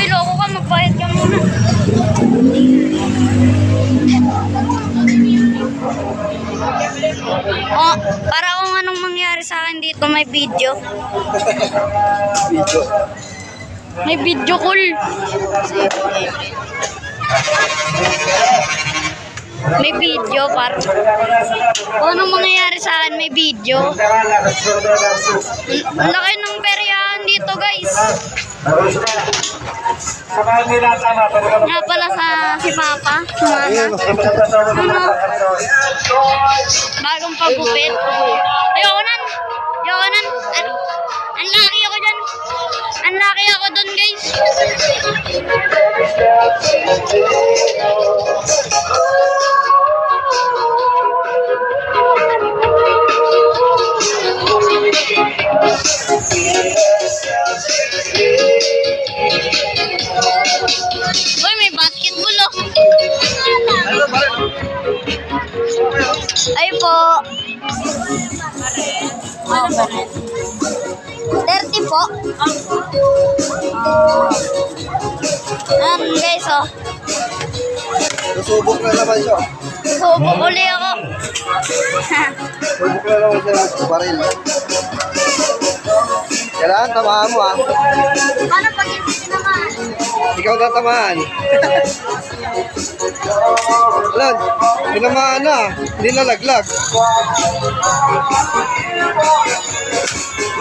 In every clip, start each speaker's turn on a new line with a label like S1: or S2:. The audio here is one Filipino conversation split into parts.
S1: Uy, loko ka, magbayad ka muna. Oh, para kung anong mangyari sa akin dito, may video. May video call. May video par. Kung anong mangyayari sa akin, may video. Ang laki ng peryahan dito, guys. Nga pala si Papa, si Mama. Ano? Bagong pagupit. Ayoko nan. Ang laki ako dyan. Ang laki ako dun, guys. Uy, may basketball oh. Ay po. Oh, 30 po. Guys oh.
S2: Susubok na naman siya.
S1: Subok uli ako.
S2: Susubok na naman siya sa baril. Kailangan tamaan mo ah.
S1: Paano pag hindi naman?
S2: Ikaw tatamaan. Alam, tinamaan na. Hindi nalaglag.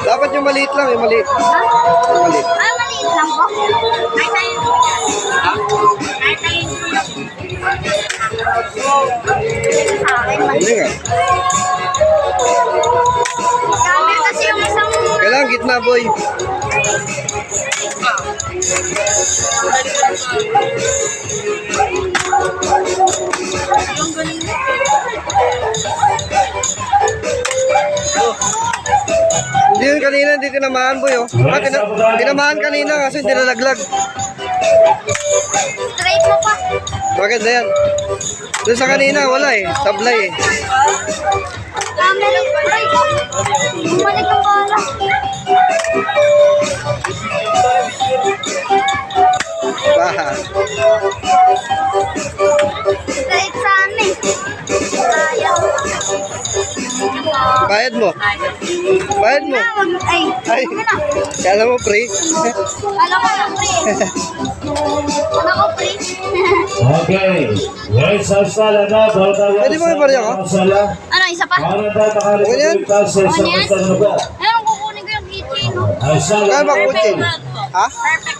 S2: Dapat yung maliit lang, yung maliit. Maliit.
S1: Ah, maliit lang po. Sa akin,
S2: Hindi nga.
S1: Camera kasi yung isang...
S2: Kailangan gitna boy. Hindi yun kanina, hindi tinamaan boy oh. Tinamaan kanina kasi hindi nalaglag.
S1: Straight mo pa.
S2: Bakit na yan? Doon sa kanina, wala eh. Sablay eh.
S1: Camera, ay, bumalik ang bala.
S2: Baha.
S1: Straight sa amin. Ayaw.
S2: Bayad mo. Bayad mo.
S1: Ay,
S2: Ay, kala mo pre.
S1: kala ko na pre. Kala ko pre.
S3: Okay. Yes, sala na.
S2: Pwede mo ibarya ka?
S1: Ano, isa pa?
S2: Okay yan?
S1: Ayun, kukunin ko yung keychain. No?
S2: Kaya ba kutin? Ha?
S1: Perfect.